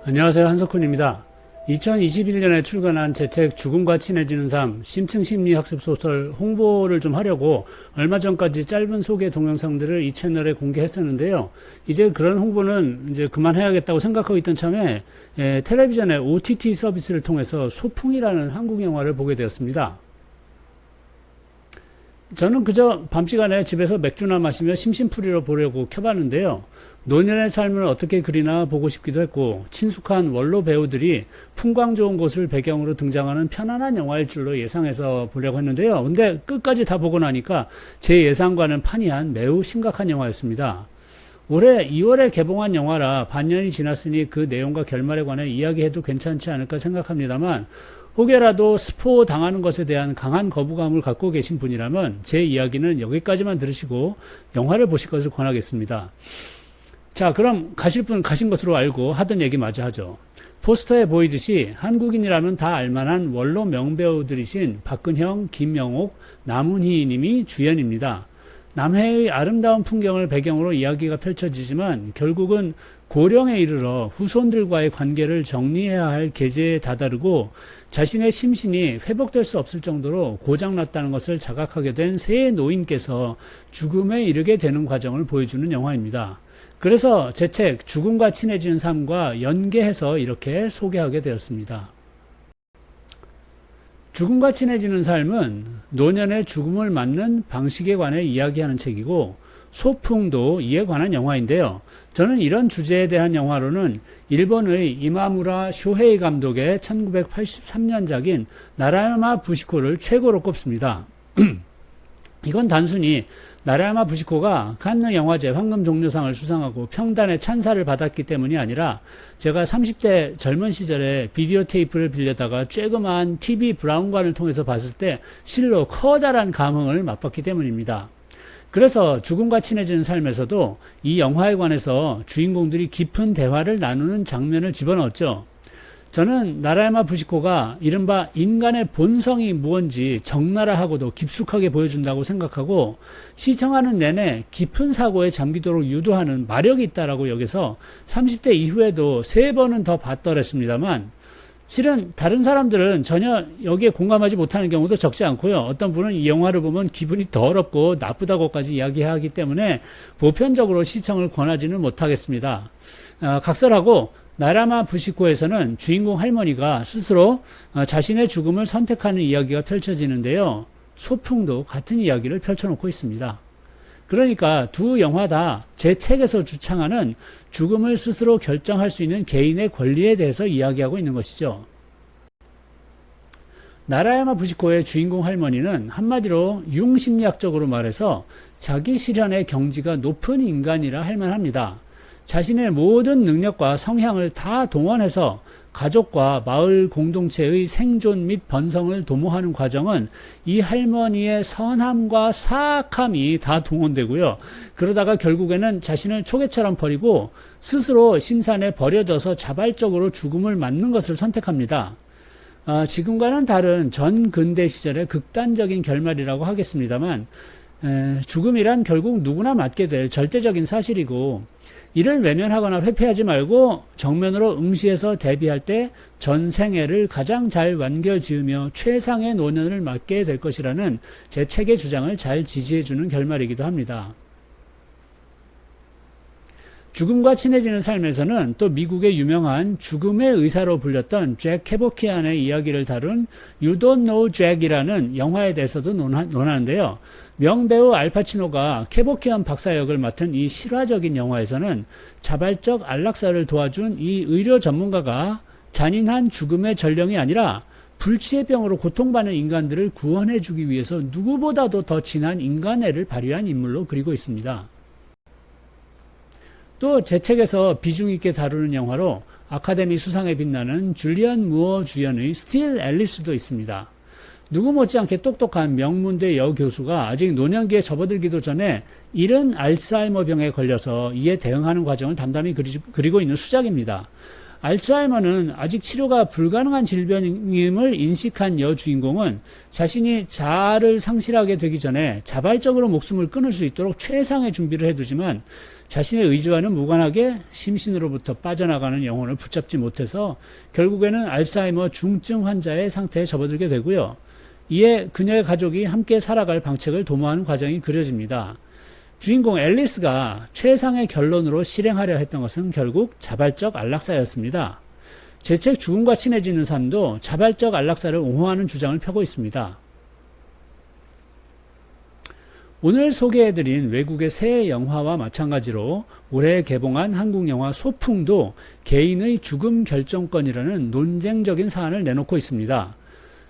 안녕하세요. 한석훈입니다. 2021년에 출간한 제 책 죽음과 친해지는 삶 심층심리학습 소설 홍보를 좀 하려고 얼마 전까지 짧은 소개 동영상들을 이 채널에 공개했었는데요. 이제 그런 홍보는 이제 그만해야겠다고 생각하고 있던 참에 텔레비전의 OTT 서비스를 통해서 소풍이라는 한국 영화를 보게 되었습니다. 저는 그저 밤시간에 집에서 맥주나 마시며 심심풀이로 보려고 켜봤는데요. 노년의 삶을 어떻게 그리나 보고 싶기도 했고 친숙한 원로 배우들이 풍광 좋은 곳을 배경으로 등장하는 편안한 영화일 줄로 예상해서 보려고 했는데요. 근데 끝까지 다 보고 나니까 제 예상과는 판이한 매우 심각한 영화였습니다. 올해 2월에 개봉한 영화라 반년이 지났으니 그 내용과 결말에 관해 이야기해도 괜찮지 않을까 생각합니다만 혹여라도 스포 당하는 것에 대한 강한 거부감을 갖고 계신 분이라면 제 이야기는 여기까지만 들으시고 영화를 보실 것을 권하겠습니다. 자, 그럼 가실 분 가신 것으로 알고 하던 얘기 마저 하죠. 포스터에 보이듯이 한국인이라면 다 알만한 원로 명배우들이신 박근형, 김영옥, 남은희 님이 주연입니다. 남해의 아름다운 풍경을 배경으로 이야기가 펼쳐지지만 결국은 고령에 이르러 후손들과의 관계를 정리해야 할 계제에 다다르고 자신의 심신이 회복될 수 없을 정도로 고장났다는 것을 자각하게 된 새 노인께서 죽음에 이르게 되는 과정을 보여주는 영화입니다. 그래서 제 책 죽음과 친해지는 삶과 연계해서 이렇게 소개하게 되었습니다. 죽음과 친해지는 삶은 노년의 죽음을 맞는 방식에 관해 이야기하는 책이고 소풍도 이에 관한 영화인데요. 저는 이런 주제에 대한 영화로는 일본의 이마무라 쇼헤이 감독의 1983년작인 나라야마 부시코를 최고로 꼽습니다. 이건 단순히 나라야마 부시코가 칸느 영화제 황금종려상을 수상하고 평단의 찬사를 받았기 때문이 아니라 제가 30대 젊은 시절에 비디오 테이프를 빌려다가 쬐그만 TV 브라운관을 통해서 봤을 때 실로 커다란 감흥을 맛봤기 때문입니다. 그래서 죽음과 친해지는 삶에서도 이 영화에 관해서 주인공들이 깊은 대화를 나누는 장면을 집어넣었죠. 저는 나라야마 부시코가 이른바 인간의 본성이 무언지 적나라하고도 깊숙하게 보여준다고 생각하고 시청하는 내내 깊은 사고에 잠기도록 유도하는 마력이 있다고 여겨서 30대 이후에도 3번은 더 봤더랬습니다만 실은 다른 사람들은 전혀 여기에 공감하지 못하는 경우도 적지 않고요. 어떤 분은 이 영화를 보면 기분이 더럽고 나쁘다고까지 이야기하기 때문에 보편적으로 시청을 권하지는 못하겠습니다. 각설하고 나라야마 부시코에서는 주인공 할머니가 스스로 자신의 죽음을 선택하는 이야기가 펼쳐지는데요. 소풍도 같은 이야기를 펼쳐놓고 있습니다. 그러니까 두 영화 다 제 책에서 주창하는 죽음을 스스로 결정할 수 있는 개인의 권리에 대해서 이야기하고 있는 것이죠. 나라야마 부시코의 주인공 할머니는 한마디로 융심리학적으로 말해서 자기 실현의 경지가 높은 인간이라 할 만합니다. 자신의 모든 능력과 성향을 다 동원해서 가족과 마을 공동체의 생존 및 번성을 도모하는 과정은 이 할머니의 선함과 사악함이 다 동원되고요. 그러다가 결국에는 자신을 초계처럼 버리고 스스로 심산에 버려져서 자발적으로 죽음을 맞는 것을 선택합니다. 지금과는 다른 전근대 시절의 극단적인 결말이라고 하겠습니다만 죽음이란 결국 누구나 맞게 될 절대적인 사실이고 이를 외면하거나 회피하지 말고 정면으로 응시해서 대비할 때 전생애를 가장 잘 완결지으며 최상의 노년을 맞게 될 것이라는 제 책의 주장을 잘 지지해주는 결말이기도 합니다. 죽음과 친해지는 삶에서는 또 미국의 유명한 죽음의 의사로 불렸던 잭 케보키안의 이야기를 다룬 You Don't Know Jack이라는 영화에 대해서도 논하는데요. 명배우 알파치노가 케보키안 박사 역을 맡은 이 실화적인 영화에서는 자발적 안락사를 도와준 이 의료 전문가가 잔인한 죽음의 전령이 아니라 불치의 병으로 고통받는 인간들을 구원해주기 위해서 누구보다도 더 진한 인간애를 발휘한 인물로 그리고 있습니다. 또 제 책에서 비중 있게 다루는 영화로 아카데미 수상에 빛나는 줄리안 무어 주연의 스틸 앨리스도 있습니다. 누구 못지않게 똑똑한 명문대 여교수가 아직 노년기에 접어들기도 전에 이른 알츠하이머 병에 걸려서 이에 대응하는 과정을 담담히 그리고 있는 수작입니다. 알츠하이머는 아직 치료가 불가능한 질병임을 인식한 여주인공은 자신이 자아를 상실하게 되기 전에 자발적으로 목숨을 끊을 수 있도록 최상의 준비를 해두지만 자신의 의지와는 무관하게 심신으로부터 빠져나가는 영혼을 붙잡지 못해서 결국에는 알츠하이머 중증 환자의 상태에 접어들게 되고요. 이에 그녀의 가족이 함께 살아갈 방책을 도모하는 과정이 그려집니다. 주인공 앨리스가 최상의 결론으로 실행하려 했던 것은 결국 자발적 안락사였습니다. 제 책 죽음과 친해지는 삶도 자발적 안락사를 옹호하는 주장을 펴고 있습니다. 오늘 소개해드린 외국의 새 영화와 마찬가지로 올해 개봉한 한국 영화 소풍도 개인의 죽음 결정권이라는 논쟁적인 사안을 내놓고 있습니다.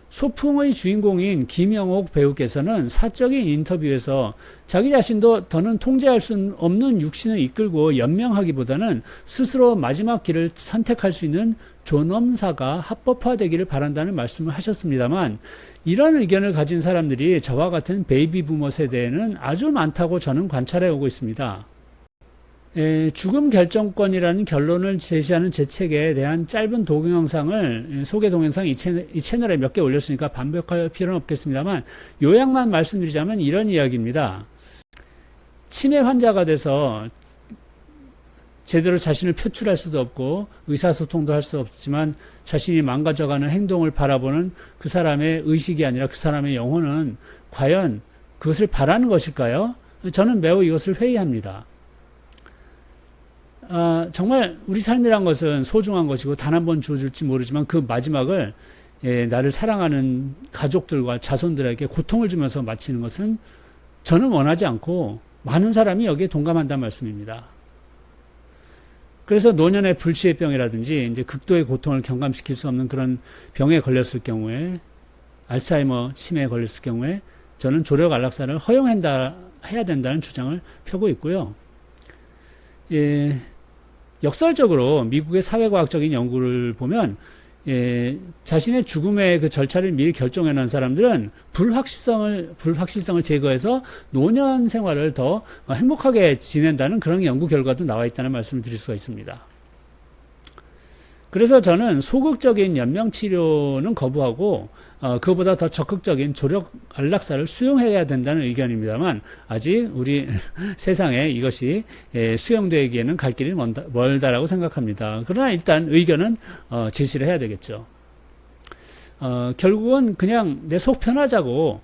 소풍의 주인공인 김영옥 배우께서는 사적인 인터뷰에서 자기 자신도 더는 통제할 수 없는 육신을 이끌고 연명하기보다는 스스로 마지막 길을 선택할 수 있는 존엄사가 합법화되기를 바란다는 말씀을 하셨습니다만 이런 의견을 가진 사람들이 저와 같은 베이비 부머 세대에는 아주 많다고 저는 관찰해 오고 있습니다. 죽음 결정권이라는 결론을 제시하는 제 책에 대한 짧은 동영상을 소개 동영상 이 채널에 몇 개 올렸으니까 반복할 필요는 없겠습니다만 요약만 말씀드리자면 이런 이야기입니다. 치매 환자가 돼서 제대로 자신을 표출할 수도 없고 의사소통도 할 수 없지만 자신이 망가져가는 행동을 바라보는 그 사람의 의식이 아니라 그 사람의 영혼은 과연 그것을 바라는 것일까요? 저는 매우 이것을 회의합니다. 정말 우리 삶이란 것은 소중한 것이고 단 한 번 주어질지 모르지만 그 마지막을 나를 사랑하는 가족들과 자손들에게 고통을 주면서 마치는 것은 저는 원하지 않고 많은 사람이 여기에 동감한다는 말씀입니다. 그래서 노년의 불치의병이라든지 이제 극도의 고통을 경감시킬 수 없는 그런 병에 걸렸을 경우에 알츠하이머 치매에 걸렸을 경우에 저는 조력 안락사를 허용해야 된다는 주장을 펴고 있고요. 역설적으로 미국의 사회과학적인 연구를 보면 자신의 죽음의 그 절차를 미리 결정해 놓은 사람들은 불확실성을 제거해서 노년 생활을 더 행복하게 지낸다는 그런 연구 결과도 나와 있다는 말씀을 드릴 수가 있습니다. 그래서 저는 소극적인 연명치료는 거부하고 그보다 더 적극적인 조력 안락사를 수용해야 된다는 의견입니다만 아직 우리 세상에 이것이 수용되기에는 갈 길이 멀다라고 생각합니다. 그러나 일단 의견은 제시를 해야 되겠죠. 결국은 그냥 내 속 편하자고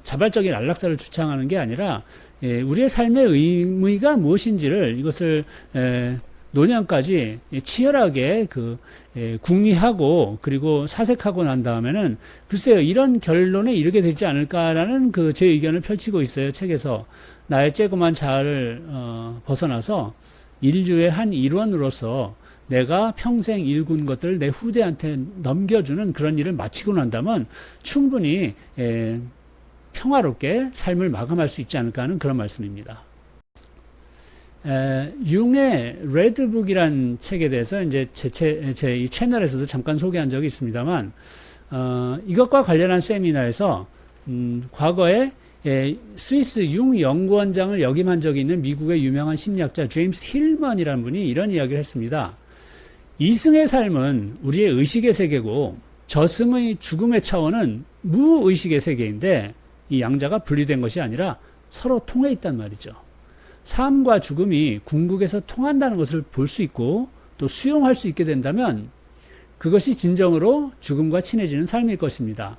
자발적인 안락사를 주창하는 게 아니라 우리의 삶의 의미가 무엇인지를 이것을 노년까지 치열하게 궁리하고 그리고 사색하고 난 다음에는 글쎄요 이런 결론에 이르게 되지 않을까라는 제 의견을 펼치고 있어요. 책에서 나의 쬐그만 자아를 벗어나서 인류의 한 일원으로서 내가 평생 일군 것들을 내 후대한테 넘겨주는 그런 일을 마치고 난다면 충분히 평화롭게 삶을 마감할 수 있지 않을까 하는 그런 말씀입니다. 융의 레드북이란 책에 대해서 이제 제 이 채널에서도 잠깐 소개한 적이 있습니다만, 이것과 관련한 세미나에서, 과거에 스위스 융 연구원장을 역임한 적이 있는 미국의 유명한 심리학자 제임스 힐먼이라는 분이 이런 이야기를 했습니다. 이승의 삶은 우리의 의식의 세계고, 저승의 죽음의 차원은 무의식의 세계인데, 이 양자가 분리된 것이 아니라 서로 통해 있단 말이죠. 삶과 죽음이 궁극에서 통한다는 것을 볼 수 있고 또 수용할 수 있게 된다면 그것이 진정으로 죽음과 친해지는 삶일 것입니다.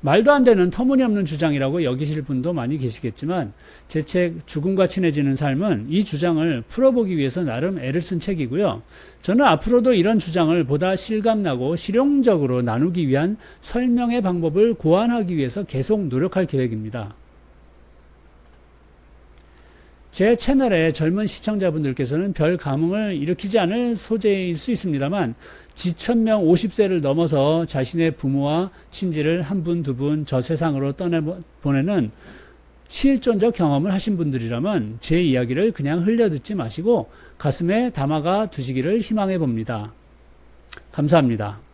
말도 안 되는 터무니없는 주장이라고 여기실 분도 많이 계시겠지만 제 책 죽음과 친해지는 삶은 이 주장을 풀어보기 위해서 나름 애를 쓴 책이고요. 저는 앞으로도 이런 주장을 보다 실감나고 실용적으로 나누기 위한 설명의 방법을 고안하기 위해서 계속 노력할 계획입니다. 제 채널의 젊은 시청자분들께서는 별 감흥을 일으키지 않을 소재일 수 있습니다만 지천명 50세를 넘어서 자신의 부모와 친지를 한 분, 두 분 저 세상으로 떠내보내는 실존적 경험을 하신 분들이라면 제 이야기를 그냥 흘려듣지 마시고 가슴에 담아가 두시기를 희망해 봅니다. 감사합니다.